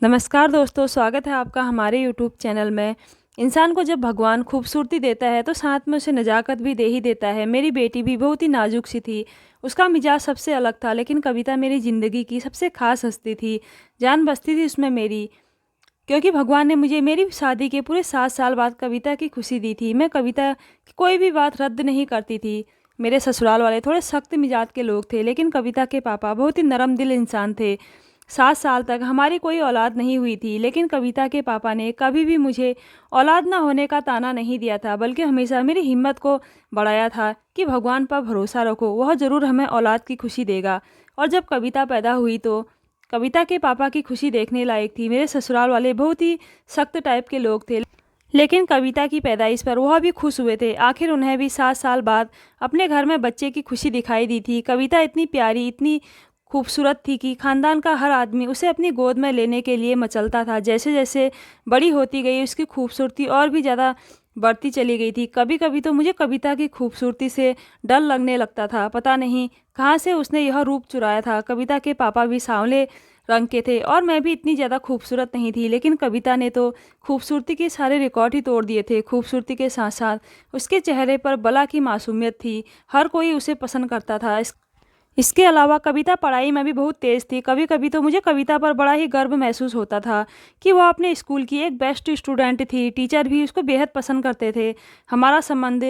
नमस्कार दोस्तों, स्वागत है आपका हमारे यूट्यूब चैनल में। इंसान को जब भगवान खूबसूरती देता है तो साथ में उसे नजाकत भी दे ही देता है। मेरी बेटी भी बहुत ही नाजुक सी थी, उसका मिजाज सबसे अलग था, लेकिन कविता मेरी ज़िंदगी की सबसे खास हस्ती थी। जान बसती थी उसमें मेरी, क्योंकि भगवान ने मुझे मेरी शादी के पूरे 7 साल बाद कविता की खुशी दी थी। मैं कविता की कोई भी बात रद्द नहीं करती थी। मेरे ससुराल वाले थोड़े सख्त मिजाज के लोग थे, लेकिन कविता के पापा बहुत ही नरम दिल इंसान थे। 7 साल तक हमारी कोई औलाद नहीं हुई थी, लेकिन कविता के पापा ने कभी भी मुझे औलाद ना होने का ताना नहीं दिया था, बल्कि हमेशा मेरी हिम्मत को बढ़ाया था कि भगवान पर भरोसा रखो, वह ज़रूर हमें औलाद की खुशी देगा। और जब कविता पैदा हुई तो कविता के पापा की खुशी देखने लायक थी। मेरे ससुराल वाले बहुत ही सख्त टाइप के लोग थे, लेकिन कविता की पैदाइश पर वह भी खुश हुए थे। आखिर उन्हें भी 7 साल बाद अपने घर में बच्चे की खुशी दिखाई दी थी। कविता इतनी प्यारी, इतनी खूबसूरत थी कि खानदान का हर आदमी उसे अपनी गोद में लेने के लिए मचलता था। जैसे जैसे बड़ी होती गई, उसकी खूबसूरती और भी ज़्यादा बढ़ती चली गई थी। कभी कभी तो मुझे कविता की खूबसूरती से डर लगने लगता था। पता नहीं कहाँ से उसने यह रूप चुराया था। कविता के पापा भी सांवले रंग के थे और मैं भी इतनी ज़्यादा खूबसूरत नहीं थी, लेकिन कविता ने तो खूबसूरती के सारे रिकॉर्ड ही तोड़ दिए थे। खूबसूरती के साथ साथ उसके चेहरे पर बला की मासूमियत थी। हर कोई उसे पसंद करता था। इसके अलावा कविता पढ़ाई में भी बहुत तेज़ थी। कभी कभी तो मुझे कविता पर बड़ा ही गर्व महसूस होता था कि वह अपने स्कूल की एक बेस्ट स्टूडेंट थी। टीचर भी उसको बेहद पसंद करते थे। हमारा संबंध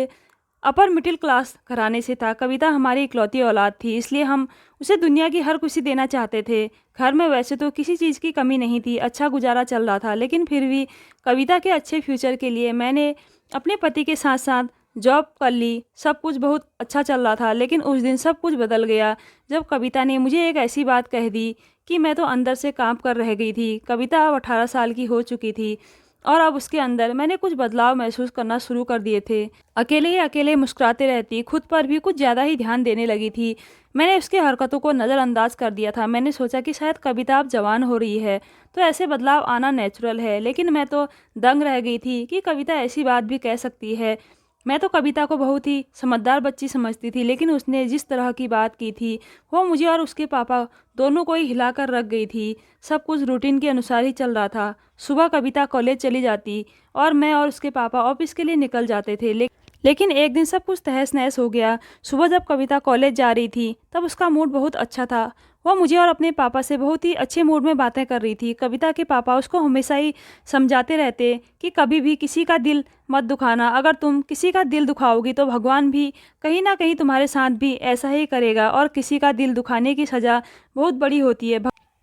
अपर मिडिल क्लास घराने से था। कविता हमारी इकलौती औलाद थी, इसलिए हम उसे दुनिया की हर खुशी देना चाहते थे। घर में वैसे तो किसी चीज़ की कमी नहीं थी, अच्छा गुजारा चल रहा था, लेकिन फिर भी कविता के अच्छे फ्यूचर के लिए मैंने अपने पति के साथ साथ जॉब कर ली। सब कुछ बहुत अच्छा चल रहा था, लेकिन उस दिन सब कुछ बदल गया जब कविता ने मुझे एक ऐसी बात कह दी कि मैं तो अंदर से कांप कर रह गई थी। कविता अब 18 साल की हो चुकी थी और अब उसके अंदर मैंने कुछ बदलाव महसूस करना शुरू कर दिए थे। अकेले ही अकेले मुस्कुराते रहती, खुद पर भी कुछ ज़्यादा ही ध्यान देने लगी थी। मैंने उसकी हरकतों को नज़रअंदाज कर दिया था। मैंने सोचा कि शायद कविता अब जवान हो रही है तो ऐसे बदलाव आना नेचुरल है, लेकिन मैं तो दंग रह गई थी कि कविता ऐसी बात भी कह सकती है। मैं तो कविता को बहुत ही समझदार बच्ची समझती थी, लेकिन उसने जिस तरह की बात की थी वो मुझे और उसके पापा दोनों को ही हिलाकर रख गई थी। सब कुछ रूटीन के अनुसार ही चल रहा था। सुबह कविता कॉलेज चली जाती और मैं और उसके पापा ऑफिस के लिए निकल जाते थे। लेकिन एक दिन सब कुछ तहस नहस हो गया। सुबह जब कविता कॉलेज जा रही थी तब उसका मूड बहुत अच्छा था। वह मुझे और अपने पापा से बहुत ही अच्छे मूड में बातें कर रही थी। कविता के पापा उसको हमेशा ही समझाते रहते कि कभी भी किसी का दिल मत दुखाना। अगर तुम किसी का दिल दुखाओगी तो भगवान भी कहीं ना कहीं तुम्हारे साथ भी ऐसा ही करेगा, और किसी का दिल दुखाने की सज़ा बहुत बड़ी होती है।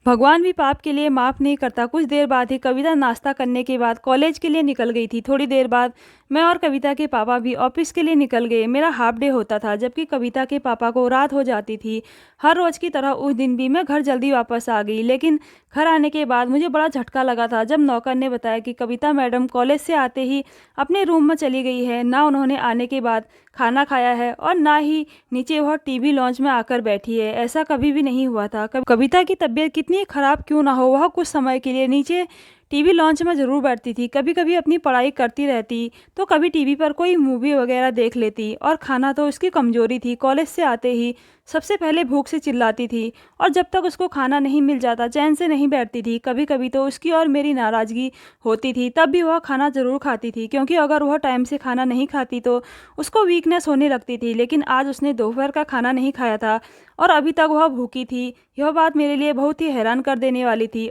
भगवान भी पाप के लिए माफ़ नहीं करता। कुछ देर बाद ही कविता नाश्ता करने के बाद कॉलेज के लिए निकल गई थी। थोड़ी देर बाद मैं और कविता के पापा भी ऑफिस के लिए निकल गए। मेरा हाफ डे होता था, जबकि कविता के पापा को रात हो जाती थी। हर रोज़ की तरह उस दिन भी मैं घर जल्दी वापस आ गई, लेकिन घर आने के बाद मुझे बड़ा झटका लगा था जब नौकर ने बताया कि कविता मैडम कॉलेज से आते ही अपने रूम में चली गई है। ना उन्होंने आने के बाद खाना खाया है और ना ही नीचे वह टीवी लॉन्च में आकर बैठी है। ऐसा कभी भी नहीं हुआ था। कविता की तबीयत कितनी ख़राब क्यों ना हो, वह कुछ समय के लिए नीचे टीवी लॉन्च में ज़रूर बैठती थी। कभी कभी अपनी पढ़ाई करती रहती तो कभी टीवी पर कोई मूवी वगैरह देख लेती। और खाना तो उसकी कमज़ोरी थी। कॉलेज से आते ही सबसे पहले भूख से चिल्लाती थी, और जब तक उसको खाना नहीं मिल जाता चैन से नहीं बैठती थी। कभी कभी तो उसकी और मेरी नाराज़गी होती थी, तब भी वह खाना ज़रूर खाती थी, क्योंकि अगर वह टाइम से खाना नहीं खाती तो उसको वीकनेस होने लगती थी। लेकिन आज उसने दोपहर का खाना नहीं खाया था और अभी तक वह भूखी थी। यह बात मेरे लिए बहुत ही हैरान कर देने वाली थी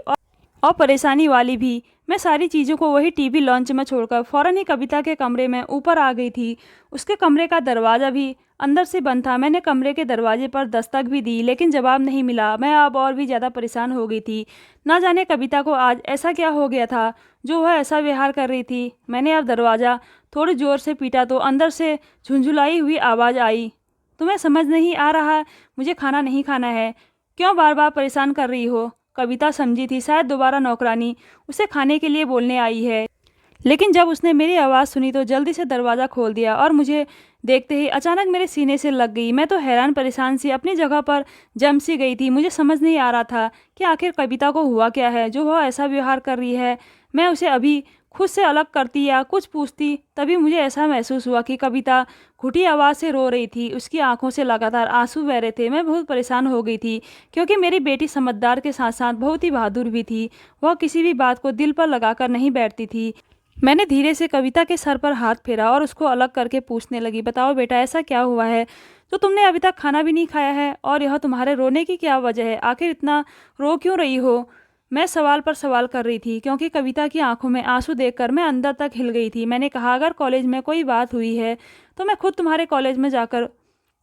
और परेशानी वाली भी। मैं सारी चीज़ों को वही टीवी लॉन्च में छोड़कर फ़ौरन ही कविता के कमरे में ऊपर आ गई थी। उसके कमरे का दरवाज़ा भी अंदर से बंद था। मैंने कमरे के दरवाजे पर दस्तक भी दी, लेकिन जवाब नहीं मिला। मैं अब और भी ज़्यादा परेशान हो गई थी। ना जाने कविता को आज ऐसा क्या हो गया था जो वह ऐसा व्यवहार कर रही थी। मैंने अब दरवाज़ा थोड़ी ज़ोर से पीटा तो अंदर से झुंझुलाई हुई आवाज़ आई, तुम्हें समझ नहीं आ रहा मुझे खाना नहीं खाना है? क्यों बार बार परेशान कर रही हो? कविता समझी थी शायद दोबारा नौकरानी उसे खाने के लिए बोलने आई है, लेकिन जब उसने मेरी आवाज़ सुनी तो जल्दी से दरवाज़ा खोल दिया और मुझे देखते ही अचानक मेरे सीने से लग गई। मैं तो हैरान परेशान सी अपनी जगह पर जम सी गई थी। मुझे समझ नहीं आ रहा था कि आखिर कविता को हुआ क्या है जो वह ऐसा व्यवहार कर रही है। मैं उसे अभी खुद से अलग करती या कुछ पूछती, तभी मुझे ऐसा महसूस हुआ कि कविता घुटी आवाज़ से रो रही थी। उसकी आंखों से लगातार आंसू बह रहे थे। मैं बहुत परेशान हो गई थी, क्योंकि मेरी बेटी समझदार के साथ साथ बहुत ही बहादुर भी थी। वह किसी भी बात को दिल पर लगाकर नहीं बैठती थी। मैंने धीरे से कविता के सर पर हाथ फेरा और उसको अलग करके पूछने लगी, बताओ बेटा, ऐसा क्या हुआ है तो तुमने अभी तक खाना भी नहीं खाया है, और यह तुम्हारे रोने की क्या वजह है? आखिर इतना रो क्यों रही हो? मैं सवाल पर सवाल कर रही थी, क्योंकि कविता की आंखों में आंसू देखकर मैं अंदर तक हिल गई थी। मैंने कहा, अगर कॉलेज में कोई बात हुई है तो मैं खुद तुम्हारे कॉलेज में जाकर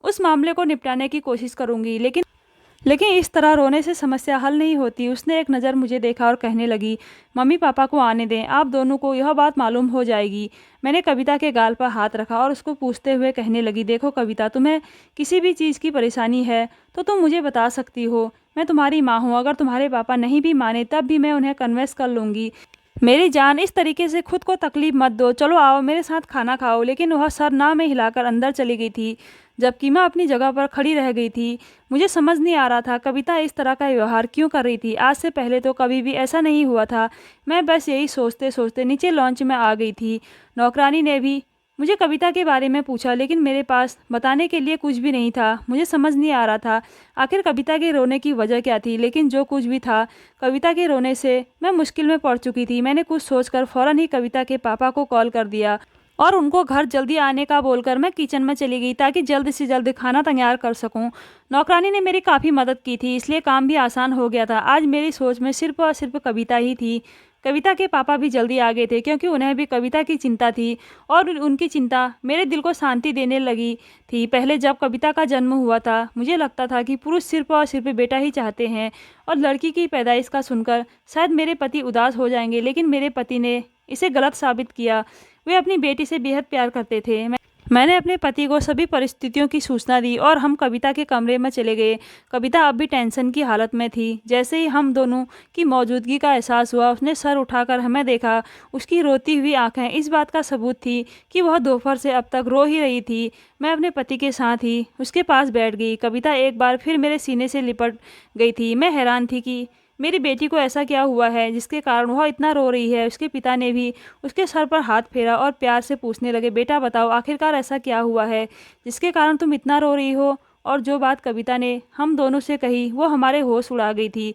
उस मामले को निपटाने की कोशिश करूंगी, लेकिन इस तरह रोने से समस्या हल नहीं होती। उसने एक नज़र मुझे देखा और कहने लगी, मम्मी पापा को आने दें, आप दोनों को यह बात मालूम हो जाएगी। मैंने कविता के गाल पर हाथ रखा और उसको पूछते हुए कहने लगी, देखो कविता, तुम्हें किसी भी चीज़ की परेशानी है तो तुम मुझे बता सकती हो। मैं तुम्हारी माँ हूँ। अगर तुम्हारे पापा नहीं भी माने तब भी मैं उन्हें कन्विंस कर लूँगी। मेरी जान, इस तरीके से खुद को तकलीफ मत दो। चलो आओ मेरे साथ खाना खाओ। लेकिन वह सर ना में हिलाकर अंदर चली गई थी, जबकि मैं अपनी जगह पर खड़ी रह गई थी। मुझे समझ नहीं आ रहा था कविता इस तरह का व्यवहार क्यों कर रही थी। आज से पहले तो कभी भी ऐसा नहीं हुआ था। मैं बस यही सोचते सोचते नीचे लॉन्च में आ गई थी। नौकरानी ने भी मुझे कविता के बारे में पूछा, लेकिन मेरे पास बताने के लिए कुछ भी नहीं था। मुझे समझ नहीं आ रहा था आखिर कविता के रोने की वजह क्या थी। लेकिन जो कुछ भी था, कविता के रोने से मैं मुश्किल में पड़ चुकी थी। मैंने कुछ सोचकर फ़ौरन ही कविता के पापा को कॉल कर दिया और उनको घर जल्दी आने का बोलकर मैं किचन में चली गई, ताकि जल्द से जल्द खाना तैयार कर सकूं। नौकरानी ने मेरी काफ़ी मदद की थी, इसलिए काम भी आसान हो गया था। आज मेरी सोच में सिर्फ और सिर्फ कविता ही थी। कविता के पापा भी जल्दी आ गए थे, क्योंकि उन्हें भी कविता की चिंता थी, और उनकी चिंता मेरे दिल को शांति देने लगी थी। पहले जब कविता का जन्म हुआ था, मुझे लगता था कि पुरुष सिर्फ और सिर्फ बेटा ही चाहते हैं, और लड़की की पैदाइश का सुनकर शायद मेरे पति उदास हो जाएंगे। लेकिन मेरे पति ने इसे गलत साबित किया। वे अपनी बेटी से बेहद प्यार करते थे। मैंने अपने पति को सभी परिस्थितियों की सूचना दी और हम कविता के कमरे में चले गए। कविता अब भी टेंशन की हालत में थी। जैसे ही हम दोनों की मौजूदगी का एहसास हुआ, उसने सर उठाकर हमें देखा। उसकी रोती हुई आंखें इस बात का सबूत थी कि वह दोपहर से अब तक रो ही रही थी। मैं अपने पति के साथ ही उसके पास बैठ गई। कविता एक बार फिर मेरे सीने से लिपट गई थी। मैं हैरान थी कि मेरी बेटी को ऐसा क्या हुआ है जिसके कारण वह इतना रो रही है। उसके पिता ने भी उसके सर पर हाथ फेरा और प्यार से पूछने लगे, बेटा बताओ, आखिरकार ऐसा क्या हुआ है जिसके कारण तुम इतना रो रही हो? और जो बात कविता ने हम दोनों से कही, वो हमारे होश उड़ा गई थी।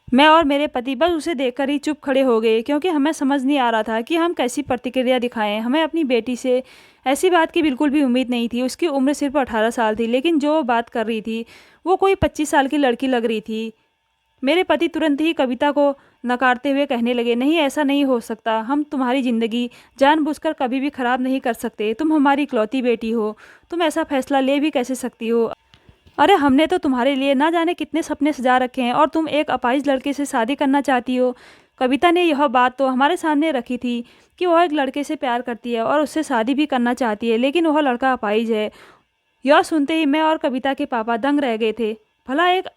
मैं और मेरे पति बस उसे देखकर ही चुप खड़े हो गए, क्योंकि हमें समझ नहीं आ रहा था कि हम कैसी प्रतिक्रिया दिखाएं। हमें अपनी बेटी से ऐसी बात की बिल्कुल भी उम्मीद नहीं थी। उसकी उम्र सिर्फ 18 साल थी, लेकिन जो बात कर रही थी वो कोई 25 साल की लड़की लग रही थी। मेरे पति तुरंत ही कविता को नकारते हुए कहने लगे, नहीं, ऐसा नहीं हो सकता। हम तुम्हारी ज़िंदगी जानबूझकर कभी भी ख़राब नहीं कर सकते। तुम हमारी इकलौती बेटी हो, तुम ऐसा फैसला ले भी कैसे सकती हो? अरे हमने तो तुम्हारे लिए ना जाने कितने सपने सजा रखे हैं, और तुम एक अपाहिज लड़के से शादी करना चाहती हो। कविता ने यह बात तो हमारे सामने रखी थी कि वह एक लड़के से प्यार करती है और उससे शादी भी करना चाहती है, लेकिन वह लड़का अपाहिज है। यह सुनते ही मैं और कविता के पापा दंग रह गए थे। भला एक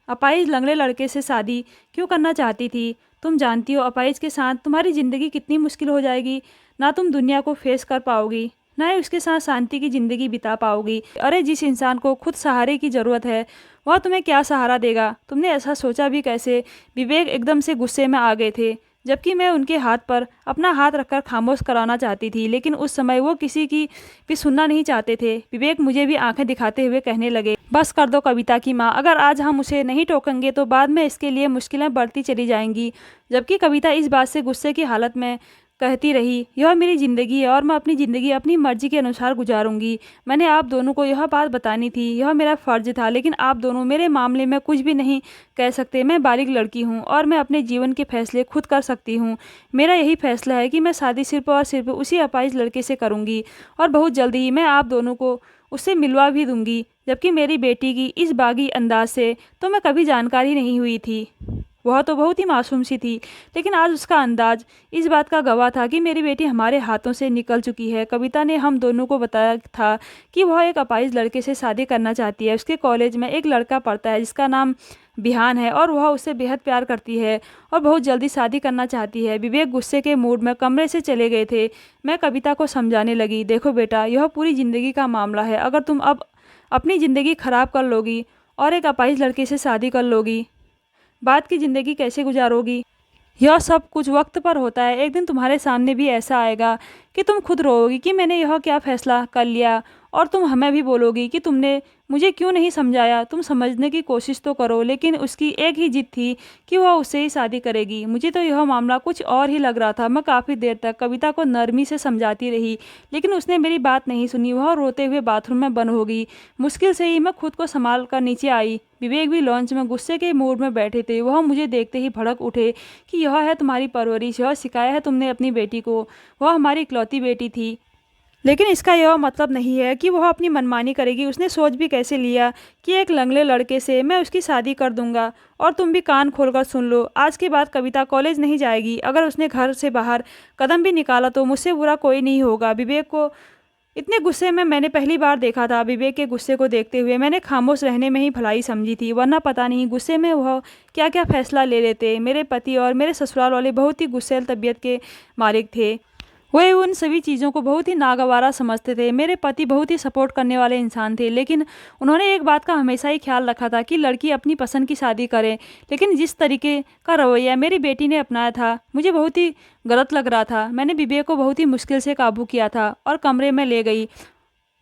अपाहिज लंगड़े लड़के से शादी क्यों करना चाहती थी? तुम जानती हो अपाहिज के साथ तुम्हारी ज़िंदगी कितनी मुश्किल हो जाएगी। ना तुम दुनिया को फेस कर पाओगी, ना ही उसके साथ शांति की ज़िंदगी बिता पाओगी। अरे जिस इंसान को खुद सहारे की ज़रूरत है, वह तुम्हें क्या सहारा देगा? तुमने ऐसा सोचा भी कैसे? विवेक एकदम से गुस्से में आ गए थे, जबकि मैं उनके हाथ पर अपना हाथ रखकर खामोश कराना चाहती थी, लेकिन उस समय वो किसी की भी सुनना नहीं चाहते थे। विवेक मुझे भी आंखें दिखाते हुए कहने लगे, बस कर दो कविता की माँ, अगर आज हम उसे नहीं टोकेंगे तो बाद में इसके लिए मुश्किलें बढ़ती चली जाएंगी। जबकि कविता इस बात से गुस्से की हालत में कहती रही, यह मेरी ज़िंदगी है और मैं अपनी ज़िंदगी अपनी मर्जी के अनुसार गुजारूंगी। मैंने आप दोनों को यह बात बतानी थी, यह मेरा फ़र्ज़ था, लेकिन आप दोनों मेरे मामले में कुछ भी नहीं कह सकते। मैं बालिग लड़की हूँ और मैं अपने जीवन के फैसले खुद कर सकती हूँ। मेरा यही फैसला है कि मैं शादी सिर्फ और सिर्फ उसी अपाहिज लड़के से करूँगी, और बहुत जल्दी ही मैं आप दोनों को उससे मिलवा भी दूंगी। जबकि मेरी बेटी की इस बागी अंदाज से तो मैं कभी जानकारी नहीं हुई थी। वह तो बहुत ही मासूम सी थी, लेकिन आज उसका अंदाज इस बात का गवाह था कि मेरी बेटी हमारे हाथों से निकल चुकी है। कविता ने हम दोनों को बताया था कि वह एक अपाहिज लड़के से शादी करना चाहती है। उसके कॉलेज में एक लड़का पढ़ता है जिसका नाम बिहान है, और वह उससे बेहद प्यार करती है और बहुत जल्दी शादी करना चाहती है। विवेक गुस्से के मूड में कमरे से चले गए थे। मैं कविता को समझाने लगी, देखो बेटा, यह पूरी ज़िंदगी का मामला है। अगर तुम अब अपनी ज़िंदगी ख़राब कर लोगी और एक अपाहिज लड़के से शादी कर लोगी, बाद की ज़िंदगी कैसे गुजारोगी? यह सब कुछ वक्त पर होता है। एक दिन तुम्हारे सामने भी ऐसा आएगा कि तुम खुद रोओगी कि मैंने यह क्या फैसला कर लिया, और तुम हमें भी बोलोगी कि तुमने मुझे क्यों नहीं समझाया। तुम समझने की कोशिश तो करो, लेकिन उसकी एक ही जिद थी कि वह उससे ही शादी करेगी। मुझे तो यह मामला कुछ और ही लग रहा था। मैं काफ़ी देर तक कविता को नरमी से समझाती रही, लेकिन उसने मेरी बात नहीं सुनी। वह रोते हुए बाथरूम में बंद हो गई। मुश्किल से ही मैं खुद को संभाल कर नीचे आई। विवेक भी लॉन्च में गुस्से के मूड में बैठे थे। वह मुझे देखते ही भड़क उठे कि यह है तुम्हारी परवरिश, यह सिखाया है तुमने अपनी बेटी को। वह हमारी इकलौती बेटी थी, लेकिन इसका यह मतलब नहीं है कि वह अपनी मनमानी करेगी। उसने सोच भी कैसे लिया कि एक लंगड़े लड़के से मैं उसकी शादी कर दूंगा। और तुम भी कान खोलकर सुन लो, आज के बाद कविता कॉलेज नहीं जाएगी। अगर उसने घर से बाहर कदम भी निकाला तो मुझसे बुरा कोई नहीं होगा। विवेक को इतने गुस्से में मैंने पहली बार देखा था। विवेक के गुस्से को देखते हुए मैंने खामोश रहने में ही भलाई समझी थी, वरना पता नहीं गुस्से में वह क्या क्या फैसला ले लेते। मेरे पति और मेरे ससुराल वाले बहुत ही गुस्सैल तबीयत के मालिक थे। वे उन सभी चीज़ों को बहुत ही नागवारा समझते थे। मेरे पति बहुत ही सपोर्ट करने वाले इंसान थे, लेकिन उन्होंने एक बात का हमेशा ही ख्याल रखा था कि लड़की अपनी पसंद की शादी करे। लेकिन जिस तरीके का रवैया मेरी बेटी ने अपनाया था, मुझे बहुत ही गलत लग रहा था। मैंने विवेक को बहुत ही मुश्किल से काबू किया था और कमरे में ले गई।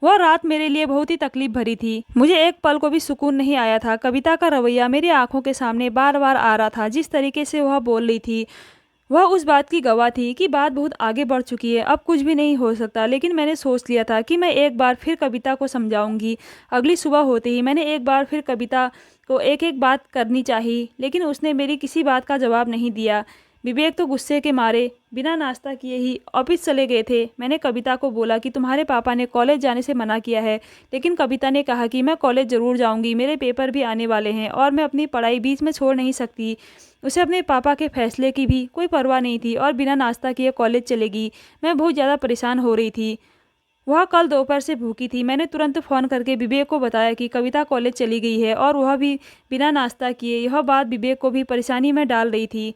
वह रात मेरे लिए बहुत ही तकलीफ भरी थी। मुझे एक पल को भी सुकून नहीं आया था। कविता का रवैया मेरी आंखों के सामने बार बार आ रहा था। जिस तरीके से वह बोल रही थी, वह उस बात की गवाह थी कि बात बहुत आगे बढ़ चुकी है, अब कुछ भी नहीं हो सकता। लेकिन मैंने सोच लिया था कि मैं एक बार फिर कविता को समझाऊंगी। अगली सुबह होते ही मैंने एक बार फिर कविता को एक एक बात करनी चाहिए, लेकिन उसने मेरी किसी बात का जवाब नहीं दिया। विवेक तो गुस्से के मारे बिना नाश्ता किए ही ऑफिस चले गए थे। मैंने कविता को बोला कि तुम्हारे पापा ने कॉलेज जाने से मना किया है, लेकिन कविता ने कहा कि मैं कॉलेज ज़रूर जाऊंगी, मेरे पेपर भी आने वाले हैं और मैं अपनी पढ़ाई बीच में छोड़ नहीं सकती। उसे अपने पापा के फैसले की भी कोई परवाह नहीं थी और बिना नाश्ता किए कॉलेज चलेगी। मैं बहुत ज़्यादा परेशान हो रही थी। वह कल दोपहर से भूखी थी। मैंने तुरंत फ़ोन करके विवेक को बताया कि कविता कॉलेज चली गई है, और वह भी बिना नाश्ता किए। यह बात विवेक को भी परेशानी में डाल रही थी।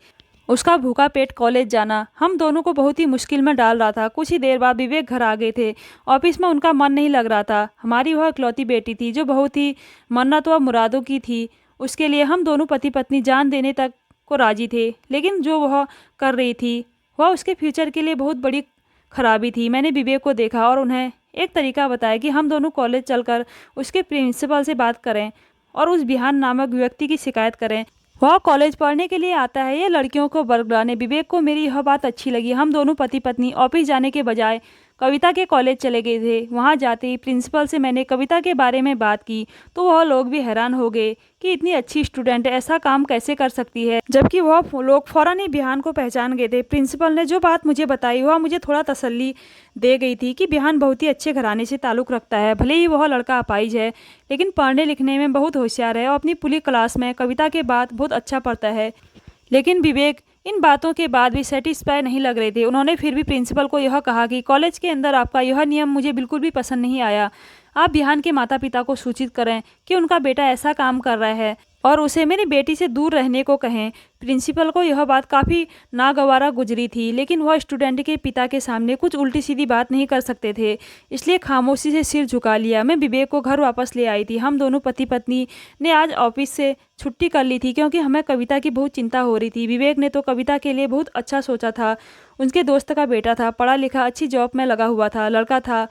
उसका भूखा पेट कॉलेज जाना हम दोनों को बहुत ही मुश्किल में डाल रहा था। कुछ ही देर बाद विवेक घर आ गए थे। ऑफिस में उनका मन नहीं लग रहा था। हमारी वह इकलौती बेटी थी जो बहुत ही मन्नत व मुरादों की थी। उसके लिए हम दोनों पति पत्नी जान देने तक को राजी थे, लेकिन जो वह कर रही थी वह उसके फ्यूचर के लिए बहुत बड़ी खराबी थी। मैंने विवेक को देखा और उन्हें एक तरीका बताया कि हम दोनों कॉलेज चलकर उसके प्रिंसिपल से बात करें और उस बिहान नामक व्यक्ति की शिकायत करें। वह कॉलेज पढ़ने के लिए आता है, ये लड़कियों को बरगलाने। विवेक को मेरी यह बात अच्छी लगी। हम दोनों पति पत्नी ऑफिस जाने के बजाय कविता के कॉलेज चले गए थे। वहां जाते ही प्रिंसिपल से मैंने कविता के बारे में बात की तो वह लोग भी हैरान हो गए कि इतनी अच्छी स्टूडेंट ऐसा काम कैसे कर सकती है, जबकि वह लोग फौरन ही बिहान को पहचान गए थे। प्रिंसिपल ने जो बात मुझे बताई वह मुझे थोड़ा तसल्ली दे गई थी कि बिहान बहुत ही अच्छे घराने से ताल्लुक़ रखता है। भले ही वह लड़का अपाहिज है, लेकिन पढ़ने लिखने में बहुत होशियार है और अपनी पूरी क्लास में कविता के बाद बहुत अच्छा पढ़ता है। लेकिन विवेक इन बातों के बाद भी सेटिस्फाई नहीं लग रहे थे। उन्होंने फिर भी प्रिंसिपल को यह कहा कि कॉलेज के अंदर आपका यह नियम मुझे बिल्कुल भी पसंद नहीं आया। आप बिहान के माता पिता को सूचित करें कि उनका बेटा ऐसा काम कर रहा है और उसे मेरी बेटी से दूर रहने को कहें। प्रिंसिपल को यह बात काफ़ी नागवारा गुजरी थी, लेकिन वह स्टूडेंट के पिता के सामने कुछ उल्टी सीधी बात नहीं कर सकते थे, इसलिए खामोशी से सिर झुका लिया। मैं विवेक को घर वापस ले आई थी। हम दोनों पति पत्नी ने आज ऑफिस से छुट्टी कर ली थी क्योंकि हमें कविता की बहुत चिंता हो रही थी। विवेक ने तो कविता के लिए बहुत अच्छा सोचा था। उनके दोस्त का बेटा था, पढ़ा लिखा, अच्छी जॉब में लगा हुआ था लड़का था,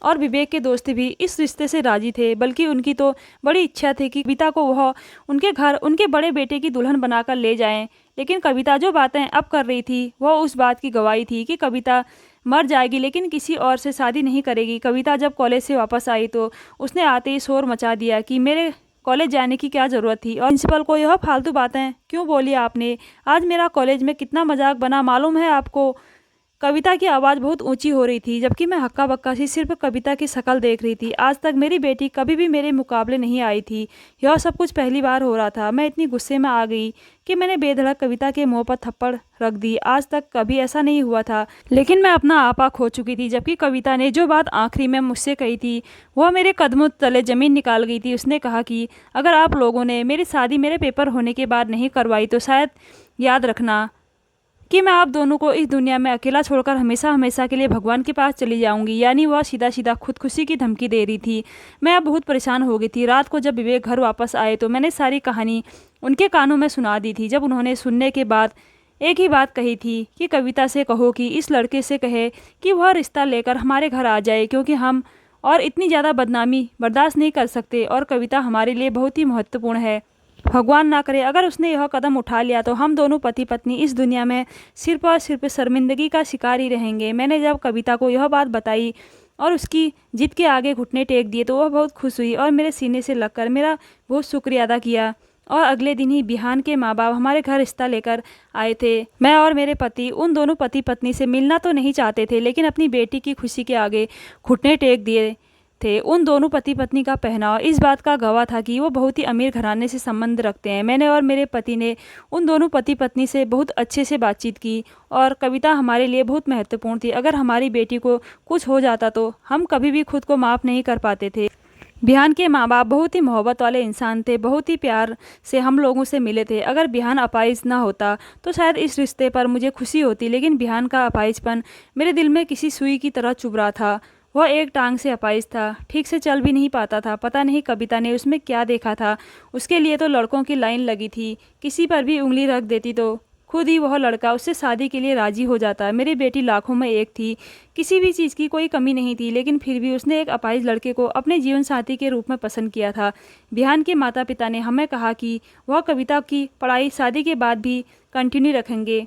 और विवेक के दोस्त भी इस रिश्ते से राजी थे। बल्कि उनकी तो बड़ी इच्छा थी कि कविता को वह उनके घर उनके बड़े बेटे की दुल्हन बनाकर ले जाएं। लेकिन कविता जो बातें अब कर रही थी वह उस बात की गवाही थी कि कविता मर जाएगी लेकिन किसी और से शादी नहीं करेगी। कविता जब कॉलेज से वापस आई तो उसने आते ही शोर मचा दिया कि मेरे कॉलेज जाने की क्या ज़रूरत थी और प्रिंसिपल को यह फालतू बातें क्यों बोली आपने। आज मेरा कॉलेज में कितना मजाक बना मालूम है आपको। कविता की आवाज़ बहुत ऊंची हो रही थी, जबकि मैं हक्का बक्का सी सिर्फ कविता की शक्ल देख रही थी। आज तक मेरी बेटी कभी भी मेरे मुकाबले नहीं आई थी। यह सब कुछ पहली बार हो रहा था। मैं इतनी गुस्से में आ गई कि मैंने बेधड़क कविता के मुंह पर थप्पड़ रख दी। आज तक कभी ऐसा नहीं हुआ था, लेकिन मैं अपना आपा खो चुकी थी। जबकि कविता ने जो बात आखिरी में मुझसे कही थी वह मेरे कदमों तले ज़मीन निकाल गई थी। उसने कहा कि अगर आप लोगों ने मेरी शादी मेरे पेपर होने के बाद नहीं करवाई तो शायद याद रखना कि मैं आप दोनों को इस दुनिया में अकेला छोड़कर हमेशा हमेशा के लिए भगवान के पास चली जाऊंगी। यानी वह सीधा सीधा खुदकुशी की धमकी दे रही थी। मैं अब बहुत परेशान हो गई थी। रात को जब विवेक घर वापस आए तो मैंने सारी कहानी उनके कानों में सुना दी थी। जब उन्होंने सुनने के बाद एक ही बात कही थी कि कविता से कहो कि इस लड़के से कहे कि वह रिश्ता लेकर हमारे घर आ जाए, क्योंकि हम और इतनी ज़्यादा बदनामी बर्दाश्त नहीं कर सकते और कविता हमारे लिए बहुत ही महत्वपूर्ण है। भगवान ना करे अगर उसने यह कदम उठा लिया तो हम दोनों पति पत्नी इस दुनिया में सिर्फ और सिर्फ शर्मिंदगी का शिकार ही रहेंगे। मैंने जब कविता को यह बात बताई और उसकी जिद के आगे घुटने टेक दिए तो वह बहुत खुश हुई और मेरे सीने से लगकर मेरा बहुत शुक्रिया अदा किया। और अगले दिन ही बिहान के माँ बाप हमारे घर रिश्ता लेकर आए थे। मैं और मेरे पति उन दोनों पति पत्नी से मिलना तो नहीं चाहते थे, लेकिन अपनी बेटी की खुशी के आगे घुटने टेक दिए थे। उन दोनों पति पत्नी का पहनावा इस बात का गवाह था कि वो बहुत ही अमीर घराने से संबंध रखते हैं। मैंने और मेरे पति ने उन दोनों पति पत्नी से बहुत अच्छे से बातचीत की और कविता हमारे लिए बहुत महत्वपूर्ण थी। अगर हमारी बेटी को कुछ हो जाता तो हम कभी भी खुद को माफ़ नहीं कर पाते थे। बिहान के माँ बाप बहुत ही मोहब्बत वाले इंसान थे, बहुत ही प्यार से हम लोगों से मिले थे। अगर बिहान अपाहिज ना होता तो शायद इस रिश्ते पर मुझे खुशी होती, लेकिन बिहान का अपाहिजपन मेरे दिल में किसी सुई की तरह चुभ रहा था। वह एक टांग से अपाहिज था, ठीक से चल भी नहीं पाता था। पता नहीं कविता ने उसमें क्या देखा था। उसके लिए तो लड़कों की लाइन लगी थी, किसी पर भी उंगली रख देती तो खुद ही वह लड़का उससे शादी के लिए राजी हो जाता। मेरी बेटी लाखों में एक थी, किसी भी चीज़ की कोई कमी नहीं थी, लेकिन फिर भी उसने एक अपाहिज लड़के को अपने जीवन साथी के रूप में पसंद किया था। बिहान के माता पिता ने हमें कहा कि वह कविता की पढ़ाई शादी के बाद भी कंटिन्यू रखेंगे।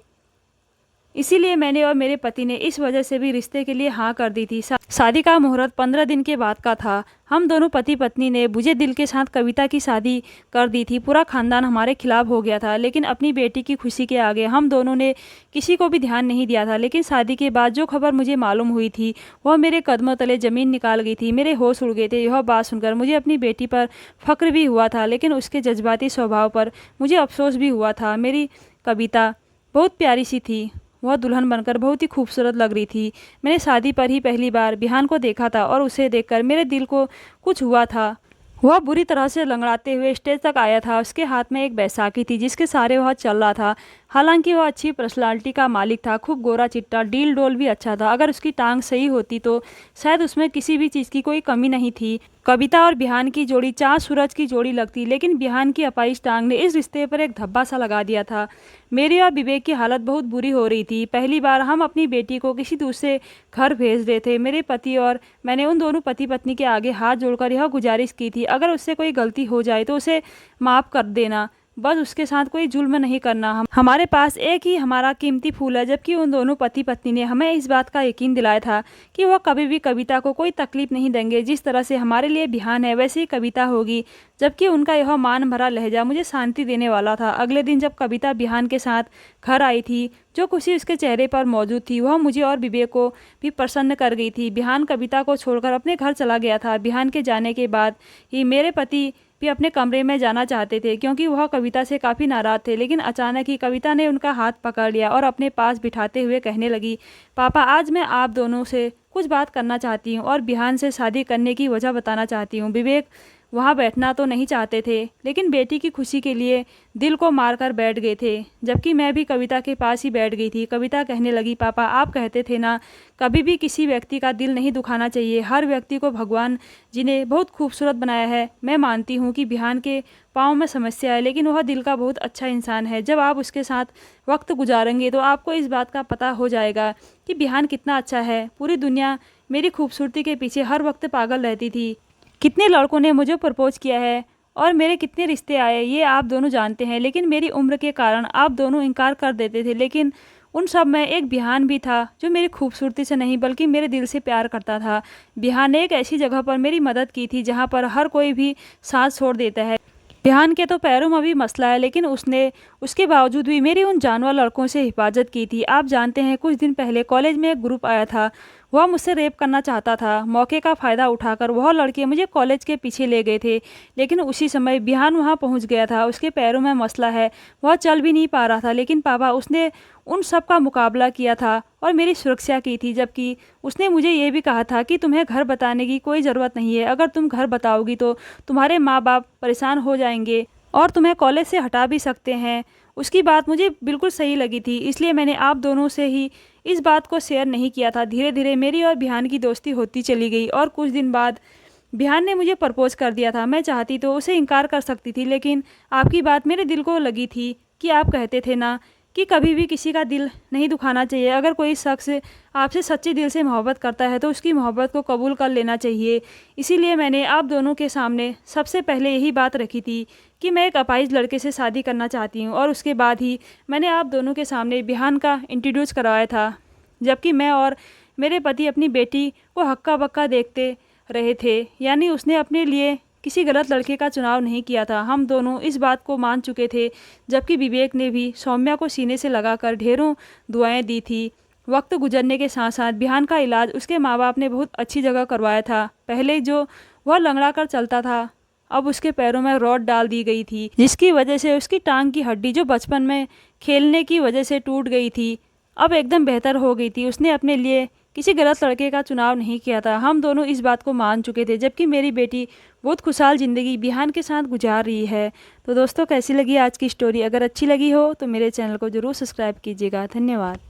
इसीलिए मैंने और मेरे पति ने इस वजह से भी रिश्ते के लिए हाँ कर दी थी। शादी का मुहूर्त 15 दिन के बाद का था। हम दोनों पति पत्नी ने बुझे दिल के साथ कविता की शादी कर दी थी। पूरा खानदान हमारे खिलाफ हो गया था, लेकिन अपनी बेटी की खुशी के आगे हम दोनों ने किसी को भी ध्यान नहीं दिया था। लेकिन शादी के बाद जो खबर मुझे मालूम हुई थी वह मेरे कदमों तले ज़मीन निकाल गई थी। मेरे होश उड़ गए थे। यह बात सुनकर मुझे अपनी बेटी पर फख्र भी हुआ था, लेकिन उसके जज्बाती स्वभाव पर मुझे अफसोस भी हुआ था। मेरी कविता बहुत प्यारी सी थी, वह दुल्हन बनकर बहुत ही खूबसूरत लग रही थी। मैंने शादी पर ही पहली बार बिहान को देखा था और उसे देखकर मेरे दिल को कुछ हुआ था। वह बुरी तरह से लंगड़ाते हुए स्टेज तक आया था। उसके हाथ में एक बैसाखी थी जिसके सहारे वह चल रहा था। हालांकि वह अच्छी पर्सनालिटी का मालिक था, खूब गोरा चिट्टा, डील डोल भी अच्छा था। अगर उसकी टांग सही होती तो शायद उसमें किसी भी चीज़ की कोई कमी नहीं थी। कविता और बिहान की जोड़ी चाँद सूरज की जोड़ी लगती, लेकिन बिहान की अपाहिज टांग ने इस रिश्ते पर एक धब्बा सा लगा दिया था। मेरी और विवेक की हालत बहुत बुरी हो रही थी। पहली बार हम अपनी बेटी को किसी दूसरे घर भेज रहे थे। मेरे पति और मैंने उन दोनों पति पत्नी के आगे हाथ जोड़कर यह गुजारिश की थी, अगर उससे कोई गलती हो जाए तो उसे माफ़ कर देना, बस उसके साथ कोई जुल्म नहीं करना। हमारे पास एक ही हमारा कीमती फूल है। जबकि उन दोनों पति पत्नी ने हमें इस बात का यकीन दिलाया था कि वह कभी भी कविता को कोई तकलीफ नहीं देंगे। जिस तरह से हमारे लिए बिहान है वैसे ही कविता होगी। जबकि उनका यह मान भरा लहजा मुझे शांति देने वाला था। अगले दिन जब कविता बिहान के साथ घर आई थी, जो खुशी उसके चेहरे पर मौजूद थी वह मुझे और विवेक को भी प्रसन्न कर गई थी। बिहान कविता को छोड़कर अपने घर चला गया था। बिहान के जाने के बाद ही मेरे पति भी अपने कमरे में जाना चाहते थे, क्योंकि वह कविता से काफ़ी नाराज़ थे। लेकिन अचानक ही कविता ने उनका हाथ पकड़ लिया और अपने पास बिठाते हुए कहने लगी, पापा आज मैं आप दोनों से कुछ बात करना चाहती हूँ और बिहान से शादी करने की वजह बताना चाहती हूँ। विवेक वहाँ बैठना तो नहीं चाहते थे, लेकिन बेटी की खुशी के लिए दिल को मारकर बैठ गए थे। जबकि मैं भी कविता के पास ही बैठ गई थी। कविता कहने लगी, पापा आप कहते थे ना कभी भी किसी व्यक्ति का दिल नहीं दुखाना चाहिए। हर व्यक्ति को भगवान जी ने बहुत खूबसूरत बनाया है। मैं मानती हूँ कि बिहान के पाँव में समस्या है, लेकिन वह दिल का बहुत अच्छा इंसान है। जब आप उसके साथ वक्त गुजारेंगे तो आपको इस बात का पता हो जाएगा कि बिहान कितना अच्छा है। पूरी दुनिया मेरी खूबसूरती के पीछे हर वक्त पागल रहती थी। कितने लड़कों ने मुझे प्रपोज किया है और मेरे कितने रिश्ते आए ये आप दोनों जानते हैं, लेकिन मेरी उम्र के कारण आप दोनों इनकार कर देते थे। लेकिन उन सब में एक बिहान भी था जो मेरी खूबसूरती से नहीं बल्कि मेरे दिल से प्यार करता था। बिहान ने एक ऐसी जगह पर मेरी मदद की थी जहाँ पर हर कोई भी सांस छोड़ देता है। बिहान के तो पैरों में भी मसला है, लेकिन उसने उसके बावजूद भी मेरी उन जानवर लड़कों से हिफाजत की थी। आप जानते हैं कुछ दिन पहले कॉलेज में एक ग्रुप आया था, वह मुझसे रेप करना चाहता था। मौके का फ़ायदा उठाकर वह लड़के मुझे कॉलेज के पीछे ले गए थे, लेकिन उसी समय बिहान वहाँ पहुँच गया था। उसके पैरों में मसला है, वह चल भी नहीं पा रहा था, लेकिन पापा उसने उन सब का मुकाबला किया था और मेरी सुरक्षा की थी। जबकि उसने मुझे ये भी कहा था कि तुम्हें घर बताने की कोई ज़रूरत नहीं है, अगर तुम घर बताओगी तो तुम्हारे माँ बाप परेशान हो जाएंगे और तुम्हें कॉलेज से हटा भी सकते हैं। उसकी बात मुझे बिल्कुल सही लगी थी, इसलिए मैंने आप दोनों से ही इस बात को शेयर नहीं किया था। धीरे धीरे मेरी और बिहान की दोस्ती होती चली गई और कुछ दिन बाद बिहान ने मुझे प्रपोज कर दिया था। मैं चाहती तो उसे इनकार कर सकती थी, लेकिन आपकी बात मेरे दिल को लगी थी कि आप कहते थे ना कि कभी भी किसी का दिल नहीं दुखाना चाहिए। अगर कोई शख्स आपसे सच्चे दिल से मोहब्बत करता है तो उसकी मोहब्बत को कबूल कर लेना चाहिए। इसीलिए मैंने आप दोनों के सामने सबसे पहले यही बात रखी थी कि मैं एक अपाहिज लड़के से शादी करना चाहती हूँ, और उसके बाद ही मैंने आप दोनों के सामने बिहान का इंट्रोड्यूस करवाया था, जबकि मैं और मेरे पति अपनी बेटी को हक्का बक्का देखते रहे थे। यानी उसने अपने लिए किसी गलत लड़के का चुनाव नहीं किया था। हम दोनों इस बात को मान चुके थे, जबकि विवेक ने भी सौम्या को सीने से लगाकर ढेरों दुआएं दी थी। वक्त गुजरने के साथ साथ बिहान का इलाज उसके माँ बाप ने बहुत अच्छी जगह करवाया था। पहले जो वह लंगड़ा कर चलता था, अब उसके पैरों में रॉड डाल दी गई थी, जिसकी वजह से उसकी टांग की हड्डी जो बचपन में खेलने की वजह से टूट गई थी, अब एकदम बेहतर हो गई थी। उसने अपने लिए किसी गलत लड़के का चुनाव नहीं किया था। हम दोनों इस बात को मान चुके थे, जबकि मेरी बेटी बहुत खुशहाल ज़िंदगी बिहान के साथ गुजार रही है। तो दोस्तों, कैसी लगी आज की स्टोरी? अगर अच्छी लगी हो तो मेरे चैनल को ज़रूर सब्सक्राइब कीजिएगा। धन्यवाद।